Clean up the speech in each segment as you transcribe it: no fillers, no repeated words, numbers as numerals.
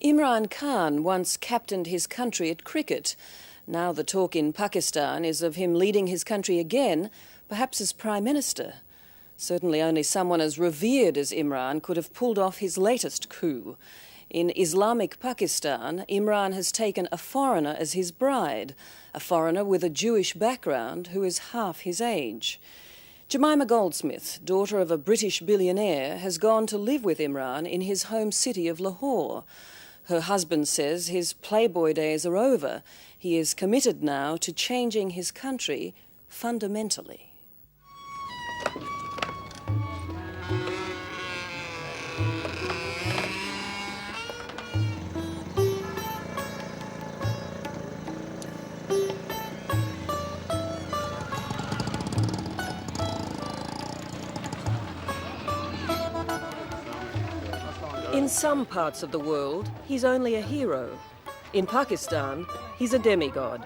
Imran Khan once captained his country at cricket. Now the talk in Pakistan is of him leading his country again, perhaps as Prime Minister. Certainly only someone as revered as Imran could have pulled off his latest coup. In Islamic Pakistan, Imran has taken a foreigner as his bride, a foreigner with a Jewish background who is half his age. Jamima Goldsmith, daughter of a British billionaire, has gone to live with Imran in his home city of Lahore. Her husband says his playboy days are over. He is committed now to changing his country fundamentally. In some parts of the world, he's only a hero. In Pakistan, he's a demigod.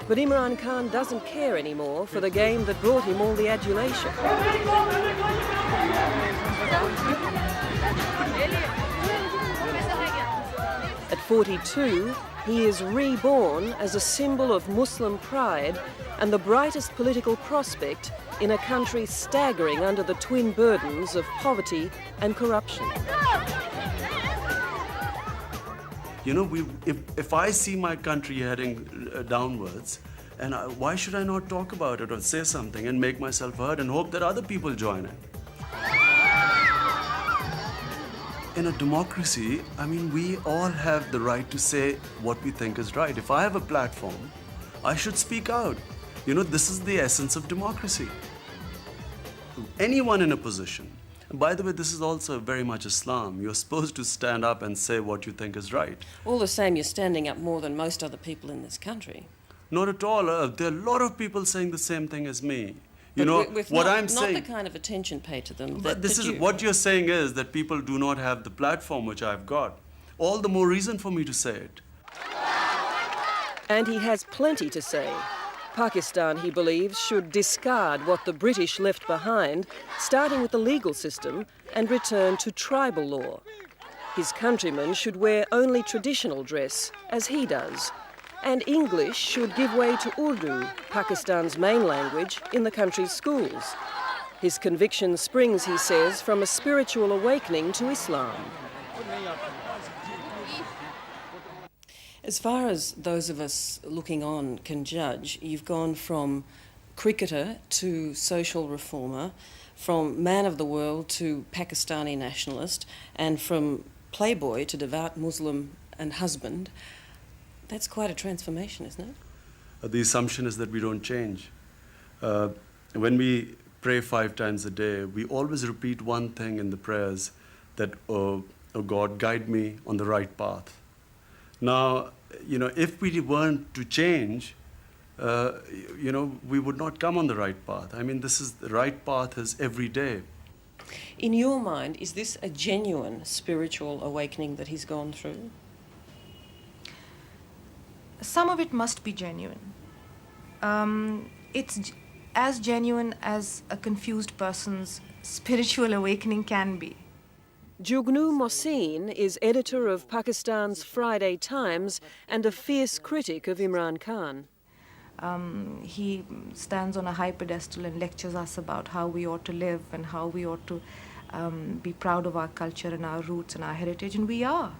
But Imran Khan doesn't care anymore for the game that brought him all the adulation. At 42, he is reborn as a symbol of Muslim pride and the brightest political prospect in a country staggering under the twin burdens of poverty and corruption. You know, if I see my country heading downwards, and why should I not talk about it or say something and make myself heard and hope that other people join in? In a democracy, I mean, we all have the right to say what we think is right. If I have a platform, I should speak out. You know, this is the essence of democracy. Anyone in a position. And by the way, this is also very much Islam. You're supposed to stand up and say what you think is right. All the same, you're standing up more than most other people in this country. Not at all. There are a lot of people saying the same thing as me. You but know, with what not, I'm saying... Not the kind of attention paid to them. But what you're saying is that people do not have the platform which I've got. All the more reason for me to say it. And he has plenty to say. Pakistan, he believes, should discard what the British left behind, starting with the legal system, and return to tribal law. His countrymen should wear only traditional dress, as he does. And English should give way to Urdu, Pakistan's main language, in the country's schools. His conviction springs, he says, from a spiritual awakening to Islam. As far as those of us looking on can judge, you've gone from cricketer to social reformer, from man of the world to Pakistani nationalist, and from playboy to devout Muslim and husband. That's quite a transformation, isn't it? The assumption is that we don't change. When we pray 5 times a day, we always repeat one thing in the prayers, that, oh God, guide me on the right path. Now, you know, if we weren't to change, you know, we would not come on the right path. I mean, the right path is every day. In your mind, is this a genuine spiritual awakening that he's gone through? Some of it must be genuine. It's as genuine as a confused person's spiritual awakening can be. Jugnu Mohsin is editor of Pakistan's Friday Times and a fierce critic of Imran Khan. He stands on a high pedestal and lectures us about how we ought to live and how we ought to be proud of our culture and our roots and our heritage, and we are.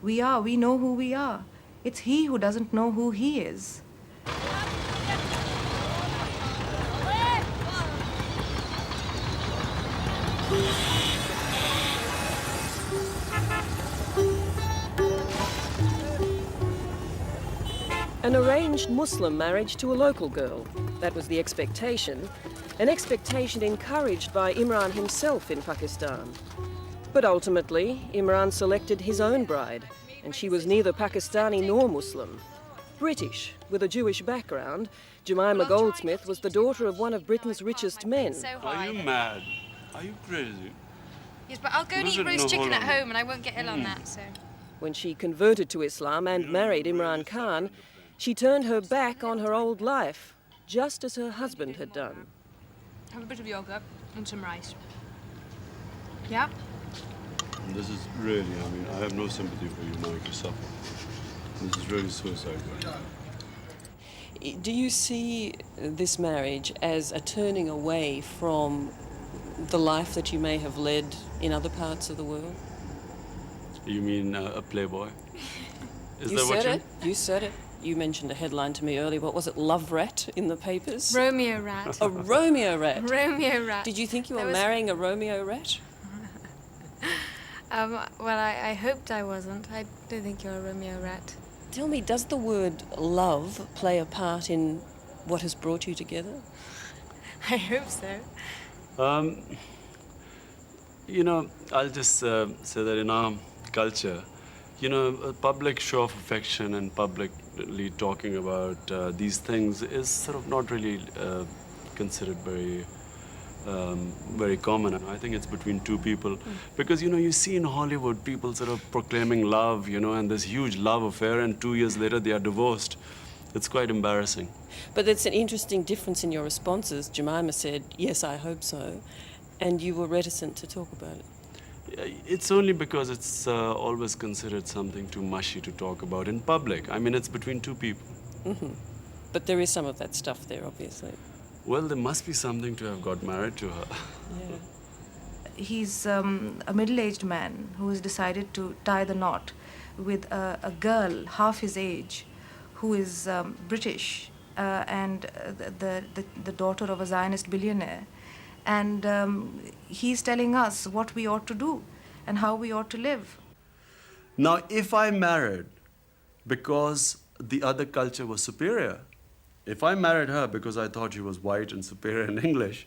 We know who we are. It's he who doesn't know who he is. An arranged Muslim marriage to a local girl. That was the expectation. An expectation encouraged by Imran himself in Pakistan. But ultimately, Imran selected his own bride, and she was neither Pakistani nor Muslim. British, with a Jewish background, Jamima Goldsmith was the daughter of one of Britain's richest men. Are you mad? Are you crazy? Yes, but I'll go and eat roast chicken at home and I won't get ill on that, so... When she converted to Islam and married Imran Khan, she turned her back on her old life just as her husband had done. Have a bit of yogurt and some rice. Yeah? This is really, I mean, I have no sympathy for you now if you suffer. This is really suicide. Do you see this marriage as a turning away from the life that you may have led in other parts of the world? You mean a playboy? Is You that what said you... it. You said it. You mentioned a headline to me earlier. What was it? Love rat in the papers? Romeo rat. A Romeo rat. Romeo rat. Did you think you were That was- marrying a Romeo rat? Well, I hoped I wasn't. I don't think you're a Romeo rat. Tell me, does the word love play a part in what has brought you together? I hope so. You know, I'll just say that in our culture, you know, a public show of affection and publicly talking about these things is sort of not really considered very common. I think it's between two people. Because, you know, you see in Hollywood people sort of proclaiming love, you know, and this huge love affair, and 2 years later they are divorced. It's quite embarrassing. But it's an interesting difference in your responses. Jamima said, yes, I hope so. And you were reticent to talk about it. It's only because it's always considered something too mushy to talk about in public. I mean, it's between two people. But there is some of that stuff there, obviously. Well, there must be something to have got married to her. Yeah. He's a middle-aged man who has decided to tie the knot with a girl half his age who is British and the daughter of a Zionist billionaire. And he's telling us what we ought to do and how we ought to live. Now, if I married because the other culture was superior, if I married her because I thought she was white and superior in English,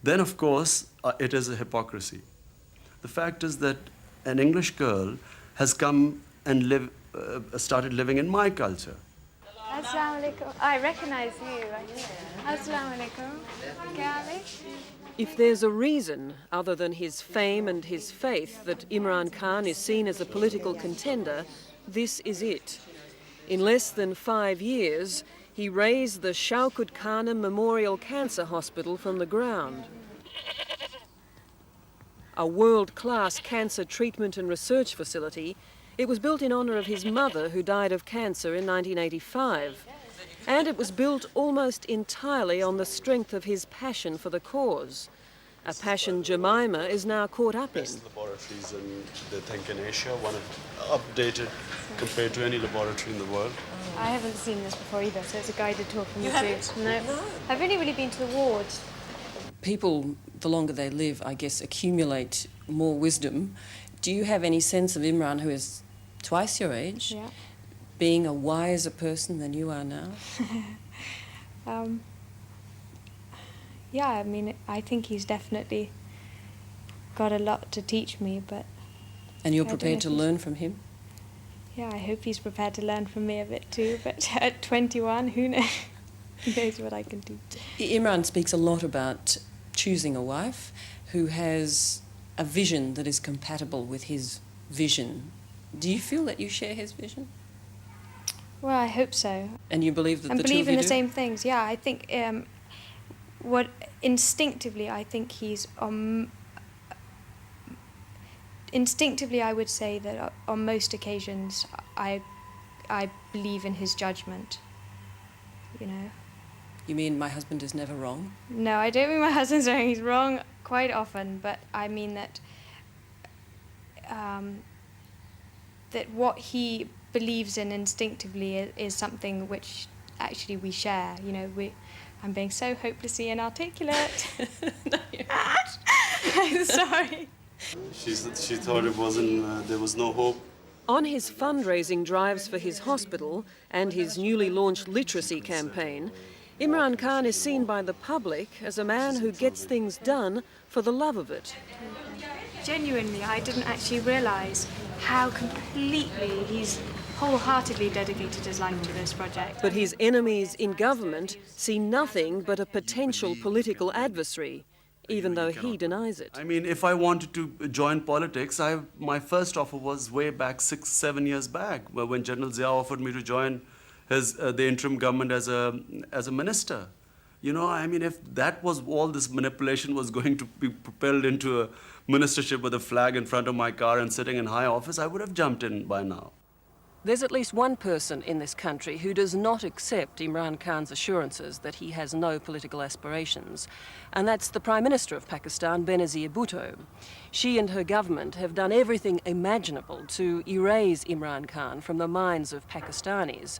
then of course it is a hypocrisy. The fact is that an English girl has come and started living in my culture. Assalamu alaikum. I recognize you. Assalamu alaikum. Kya If there's a reason, other than his fame and his faith, that Imran Khan is seen as a political contender, this is it. In less than 5 years, he raised the Shaukat Khanum Memorial Cancer Hospital from the ground. A world-class cancer treatment and research facility, it was built in honour of his mother, who died of cancer in 1985. And it was built almost entirely on the strength of his passion for the cause. A passion Jamima is now caught up in. Best laboratories in, they think, in Asia, one of updated compared to any laboratory in the world. I haven't seen this before either, so it's a guided tour from the zoo. No. I've only really been to the wards. People, the longer they live, I guess, accumulate more wisdom. Do you have any sense of Imran, who is twice your age, Yeah. being a wiser person than you are now? Yeah, I mean, I think he's definitely got a lot to teach me, but And you're I don't prepared to know if he's- learn from him? yeah, I hope he's prepared to learn from me a bit too. But at 21, who knows? Who knows what I can do? Imran speaks a lot about choosing a wife who has a vision that is compatible with his vision. Do you feel that you share his vision? Well, I hope so. And you believe that And the two believe of in you the do? same things. Yeah, I think what instinctively I think he's instinctively I would say that on most occasions I believe in his judgment. You know. You mean my husband is never wrong? No, I don't mean my husband's wrong. He's wrong quite often, but I mean that that what he believes in instinctively is something which actually we share. You know, I'm being so hopelessly inarticulate. No, you're I'm sorry. She thought it wasn't, there was no hope. On his fundraising drives for his hospital and his newly launched literacy campaign, Imran Khan is seen by the public as a man who gets things done for the love of it. Genuinely, I didn't actually realise how completely he's wholeheartedly dedicated his life to this project. But his enemies in government see nothing but a potential political adversary, even though he denies it. I mean, if I wanted to join politics, my first offer was way back 6-7 years back, when General Zia offered me to join the interim government as a minister. You know, I mean, if that was all this manipulation was going to be propelled into a ministership with a flag in front of my car and sitting in high office, I would have jumped in by now. There's at least one person in this country who does not accept Imran Khan's assurances that he has no political aspirations, and that's the Prime Minister of Pakistan, Benazir Bhutto. She and her government have done everything imaginable to erase Imran Khan from the minds of Pakistanis,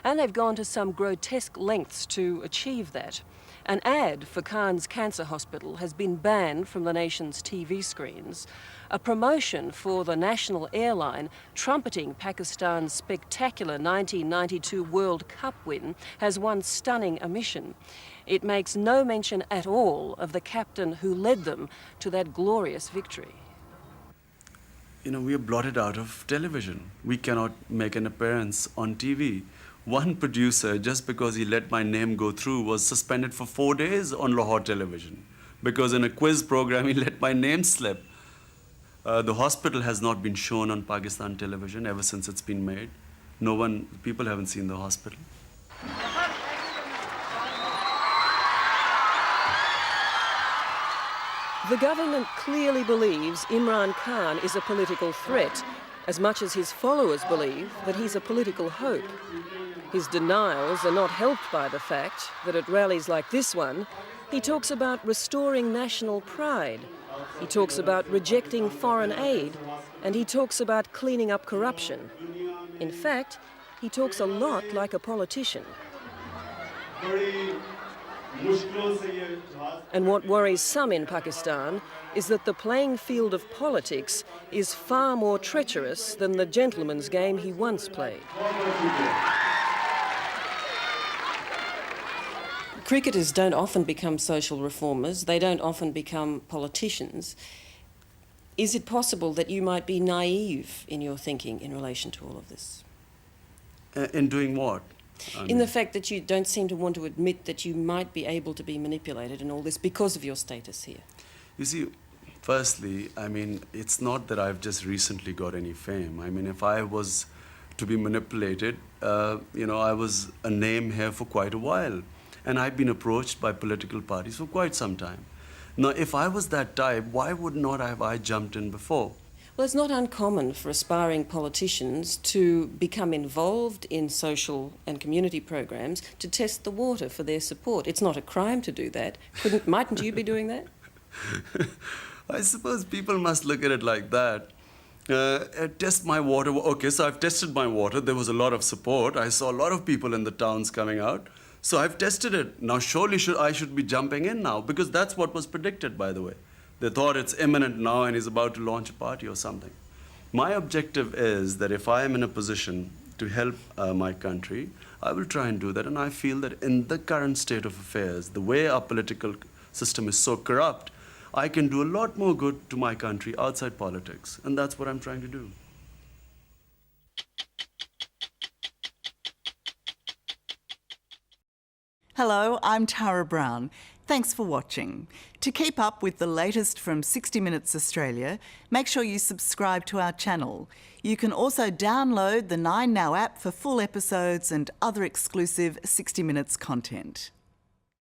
and they've gone to some grotesque lengths to achieve that. An ad for Khan's cancer hospital has been banned from the nation's TV screens. A promotion for the national airline trumpeting Pakistan's spectacular 1992 World Cup win has one stunning omission. It makes no mention at all of the captain who led them to that glorious victory. You know, we are blotted out of television. We cannot make an appearance on TV. One producer, just because he let my name go through, was suspended for 4 days on Lahore television because in a quiz program he let my name slip. The hospital has not been shown on Pakistan television ever since it's been made. People haven't seen the hospital. The government clearly believes Imran Khan is a political threat, as much as his followers believe that he's a political hope. His denials are not helped by the fact that at rallies like this one, he talks about restoring national pride. He talks about rejecting foreign aid, and he talks about cleaning up corruption. In fact, he talks a lot like a politician. And what worries some in Pakistan is that the playing field of politics is far more treacherous than the gentleman's game he once played. Cricketers don't often become social reformers. They don't often become politicians. Is it possible that you might be naive in your thinking in relation to all of this? In doing what? In the fact that you don't seem to want to admit that you might be able to be manipulated in all this because of your status here. You see, firstly, I mean, it's not that I've just recently got any fame. I mean, if I was to be manipulated, I was a name here for quite a while. And I've been approached by political parties for quite some time. Now, if I was that type, why would not have I jumped in before? Well, it's not uncommon for aspiring politicians to become involved in social and community programs to test the water for their support. It's not a crime to do that. Mightn't you be doing that? I suppose people must look at it like that. Test my water. Okay, so I've tested my water. There was a lot of support. I saw a lot of people in the towns coming out. So I've tested it. Now surely I should be jumping in now, because that's what was predicted, by the way. They thought it's imminent now and he's about to launch a party or something. My objective is that if I am in a position to help my country, I will try and do that. And I feel that in the current state of affairs, the way our political system is so corrupt, I can do a lot more good to my country outside politics. And that's what I'm trying to do. Hello, I'm Tara Brown. Thanks for watching. To keep up with the latest from 60 Minutes Australia, make sure you subscribe to our channel. You can also download the 9Now app for full episodes and other exclusive 60 Minutes content.